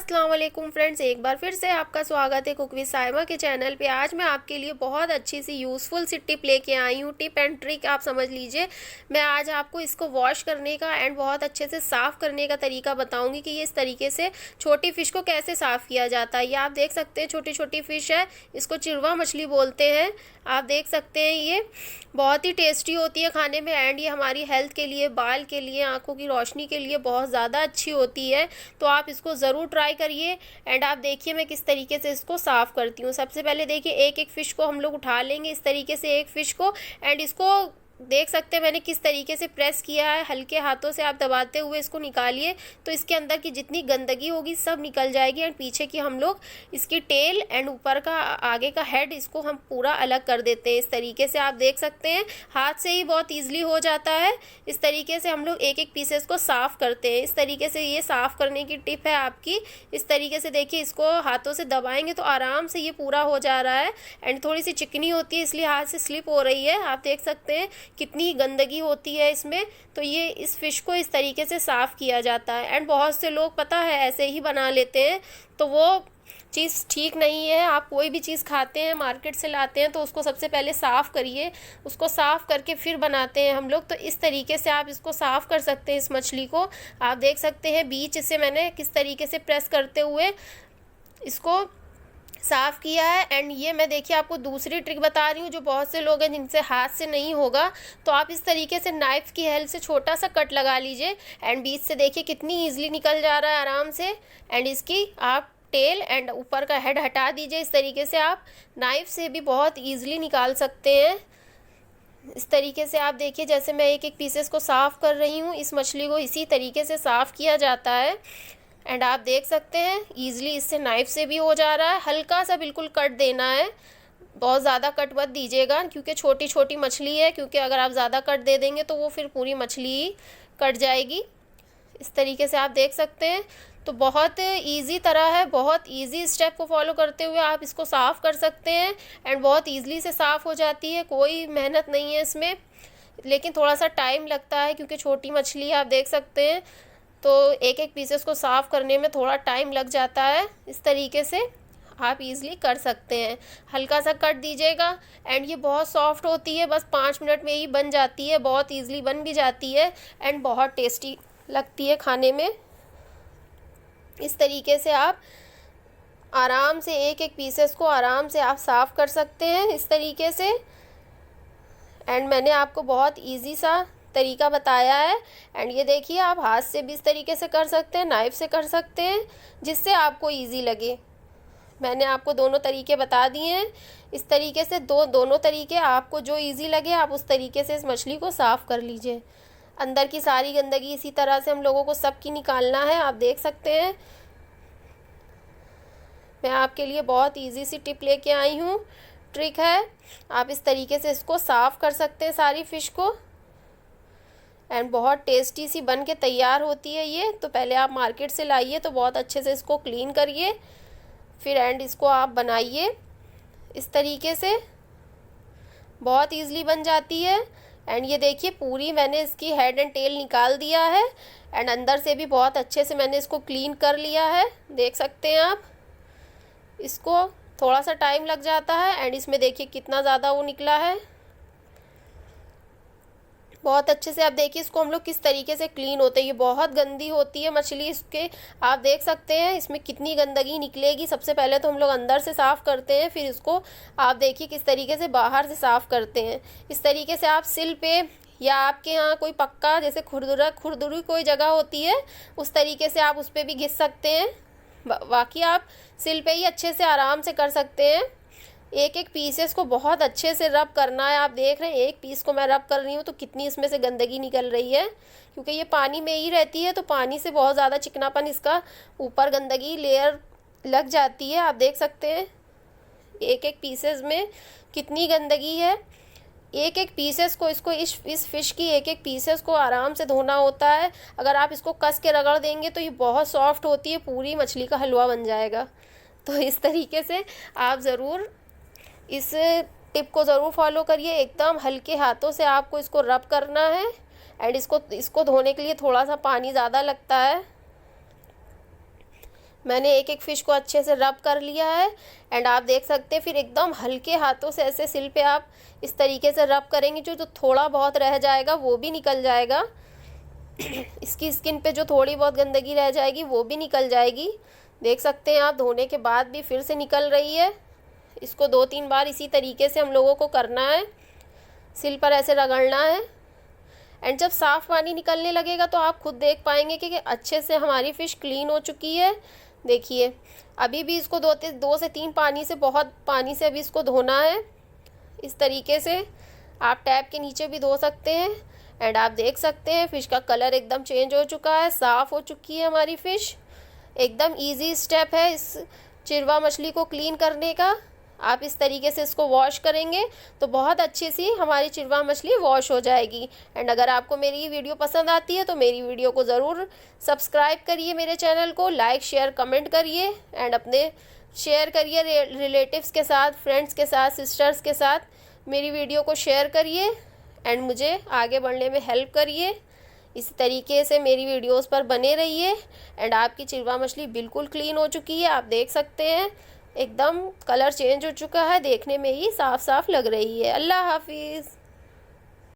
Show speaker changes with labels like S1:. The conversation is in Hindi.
S1: अस्सलाम वालेकुम फ्रेंड्स, एक बार फिर से आपका स्वागत है कुक विद साइमा के चैनल पे। आज मैं आपके लिए बहुत अच्छी सी यूज़फुल सी टिप लेके आई हूँ। टिप एंड ट्रिक आप समझ लीजिए। मैं आज आपको इसको वॉश करने का एंड बहुत अच्छे से साफ़ करने का तरीका बताऊंगी कि ये इस तरीके से छोटी फ़िश को कैसे साफ़ किया जाता है। ये आप देख सकते हैं छोटी छोटी फ़िश है, इसको चिड़वा मछली बोलते हैं। आप देख सकते हैं ये बहुत ही टेस्टी होती है खाने में एंड ये हमारी हेल्थ के लिए, बाल के लिए, आँखों की रोशनी के लिए बहुत ज़्यादा अच्छी होती है। तो आप इसको ज़रूर ट्राई करिए एंड आप देखिए मैं किस तरीके से इसको साफ़ करती हूँ। सबसे पहले देखिए एक एक फ़िश को हम लोग उठा लेंगे इस तरीके से, एक फ़िश को, एंड इसको देख सकते हैं मैंने किस तरीके से प्रेस किया है। हल्के हाथों से आप दबाते हुए इसको निकालिए तो इसके अंदर की जितनी गंदगी होगी सब निकल जाएगी एंड पीछे की हम लोग इसकी टेल एंड ऊपर का आगे का हेड इसको हम पूरा अलग कर देते हैं। इस तरीके से आप देख सकते हैं हाथ से ही बहुत ईजिली हो जाता है। इस तरीके से हम लोग एक एक पीसेस को साफ़ करते हैं। इस तरीके से ये साफ़ करने की टिप है आपकी। इस तरीके से देखिए इसको हाथों से दबाएंगे तो आराम से ये पूरा हो जा रहा है एंड थोड़ी सी चिकनी होती है इसलिए हाथ से स्लिप हो रही है। आप देख सकते हैं कितनी गंदगी होती है इसमें। तो ये इस फ़िश को इस तरीके से साफ़ किया जाता है एंड बहुत से लोग पता है ऐसे ही बना लेते हैं, तो वो चीज़ ठीक नहीं है। आप कोई भी चीज़ खाते हैं, मार्केट से लाते हैं, तो उसको सबसे पहले साफ़ करिए, उसको साफ़ करके फिर बनाते हैं हम लोग। तो इस तरीके से आप इसको साफ़ कर सकते हैं इस मछली को। आप देख सकते हैं बीच से मैंने किस तरीके से प्रेस करते हुए इसको साफ़ किया है। एंड ये मैं देखिए आपको दूसरी ट्रिक बता रही हूँ जो बहुत से लोग हैं जिनसे हाथ से नहीं होगा, तो आप इस तरीके से नाइफ़ की हेल्प से छोटा सा कट लगा लीजिए एंड बीच से देखिए कितनी ईजिली निकल जा रहा है आराम से। एंड इसकी आप टेल एंड ऊपर का हेड हटा दीजिए। इस तरीके से आप नाइफ़ से भी बहुत ईजिली निकाल सकते हैं। इस तरीके से आप देखिए जैसे मैं एक एक पीसेस को साफ़ कर रही हूँ, इस मछली को इसी तरीके से साफ़ किया जाता है एंड आप देख सकते हैं ईजिली इससे नाइफ़ से भी हो जा रहा है। हल्का सा बिल्कुल कट देना है, बहुत ज़्यादा कट मत दीजिएगा क्योंकि छोटी छोटी मछली है, क्योंकि अगर आप ज़्यादा कट दे देंगे तो वो फिर पूरी मछली ही कट जाएगी। इस तरीके से आप देख सकते हैं। तो बहुत इजी तरह है, बहुत इजी स्टेप को फॉलो करते हुए आप इसको साफ़ कर सकते हैं एंड बहुत ईजिली से साफ़ हो जाती है। कोई मेहनत नहीं है इसमें, लेकिन थोड़ा सा टाइम लगता है क्योंकि छोटी मछली आप देख सकते हैं, तो एक एक पीसेस को साफ़ करने में थोड़ा टाइम लग जाता है। इस तरीके से आप इजीली कर सकते हैं। हल्का सा कट दीजिएगा एंड ये बहुत सॉफ्ट होती है, बस 5 मिनट में ही बन जाती है, बहुत इजीली बन भी जाती है एंड बहुत टेस्टी लगती है खाने में। इस तरीके से आप आराम से एक एक पीसेस को आराम से आप साफ़ कर सकते हैं इस तरीके से। एंड मैंने आपको बहुत इजी सा तरीका बताया है एंड ये देखिए आप हाथ से भी इस तरीके से कर सकते हैं, नाइफ़ से कर सकते हैं, जिससे आपको इजी लगे। मैंने आपको दोनों तरीके बता दिए हैं। इस तरीके से दोनों तरीके आपको जो इजी लगे आप उस तरीके से इस मछली को साफ़ कर लीजिए। अंदर की सारी गंदगी इसी तरह से हम लोगों को सबकी निकालना है। आप देख सकते हैं मैं आपके लिए बहुत इजी सी टिप लेके आई हूँ, ट्रिक है। आप इस तरीके से इसको साफ़ कर सकते हैं सारी फ़िश को एंड बहुत टेस्टी सी बन के तैयार होती है ये। तो पहले आप मार्केट से लाइए तो बहुत अच्छे से इसको क्लीन करिए, फिर एंड इसको आप बनाइए इस तरीके से, बहुत ईजिली बन जाती है। एंड ये देखिए पूरी मैंने इसकी हेड एंड टेल निकाल दिया है एंड अंदर से भी बहुत अच्छे से मैंने इसको क्लीन कर लिया है। देख सकते हैं आप, इसको थोड़ा सा टाइम लग जाता है एंड इसमें देखिए कितना ज़्यादा वो निकला है, बहुत अच्छे से। आप देखिए इसको हम लोग किस तरीके से क्लीन होते हैं। ये बहुत गंदी होती है मछली, इसके आप देख सकते हैं इसमें कितनी गंदगी निकलेगी। सबसे पहले तो हम लोग अंदर से साफ़ करते हैं, फिर इसको आप देखिए किस तरीके से बाहर से साफ़ करते हैं। इस तरीके से आप सिल पे या आपके यहाँ कोई पक्का जैसे खुरदुरी कोई जगह होती है उस तरीके से आप उस पर भी घिस सकते हैं। बाकी आप सिल पे ही अच्छे से आराम से कर सकते हैं। एक एक पीसेस को बहुत अच्छे से रब करना है। आप देख रहे हैं एक पीस को मैं रब कर रही हूँ तो कितनी इसमें से गंदगी निकल रही है, क्योंकि ये पानी में ही रहती है तो पानी से बहुत ज़्यादा चिकनापन इसका ऊपर गंदगी लेयर लग जाती है। आप देख सकते हैं एक एक पीसेस में कितनी गंदगी है। एक एक पीसेस को इसको इस फ़िश की एक एक पीसेस को आराम से धोना होता है। अगर आप इसको कस के रगड़ देंगे तो ये बहुत सॉफ्ट होती है, पूरी मछली का हलवा बन जाएगा। तो इस तरीके से आप ज़रूर इस टिप को ज़रूर फॉलो करिए। एकदम हल्के हाथों से आपको इसको रब करना है एंड इसको धोने के लिए थोड़ा सा पानी ज़्यादा लगता है। मैंने एक एक फ़िश को अच्छे से रब कर लिया है। एंड आप देख सकते हैं फिर एकदम हल्के हाथों से ऐसे सिल पे आप इस तरीके से रब करेंगे, जो थोड़ा बहुत रह जाएगा वो भी निकल जाएगा। इसकी स्किन पे जो थोड़ी बहुत गंदगी रह जाएगी वो भी निकल जाएगी। देख सकते हैं आप, धोने के बाद भी फिर से निकल रही है। इसको 2-3 बार इसी तरीके से हम लोगों को करना है, सिल पर ऐसे रगड़ना है। एंड जब साफ़ पानी निकलने लगेगा तो आप खुद देख पाएंगे कि अच्छे से हमारी फ़िश क्लीन हो चुकी है। देखिए अभी भी इसको 2 से 3 पानी से, बहुत पानी से अभी इसको धोना है। इस तरीके से आप टैप के नीचे भी धो सकते हैं। एंड आप देख सकते हैं फ़िश का कलर एकदम चेंज हो चुका है, साफ़ हो चुकी है हमारी फ़िश। एकदम इजी स्टेप है इस चिरवा मछली को क्लीन करने का। आप इस तरीके से इसको वॉश करेंगे तो बहुत अच्छी सी हमारी चिरवा मछली वॉश हो जाएगी। एंड अगर आपको मेरी ये वीडियो पसंद आती है तो मेरी वीडियो को ज़रूर सब्सक्राइब करिए, मेरे चैनल को लाइक शेयर कमेंट करिए। एंड अपने शेयर करिए रिलेटिव्स के साथ, फ्रेंड्स के साथ, सिस्टर्स के साथ मेरी वीडियो को शेयर करिए। एंड मुझे आगे बढ़ने में हेल्प करिए। इस तरीके से मेरी वीडियोस पर बने रहिए। एंड आपकी चिरवा मछली बिल्कुल क्लीन हो चुकी है, आप देख सकते हैं एकदम कलर चेंज हो चुका है, देखने में ही साफ साफ लग रही है। अल्लाह हाफिज़।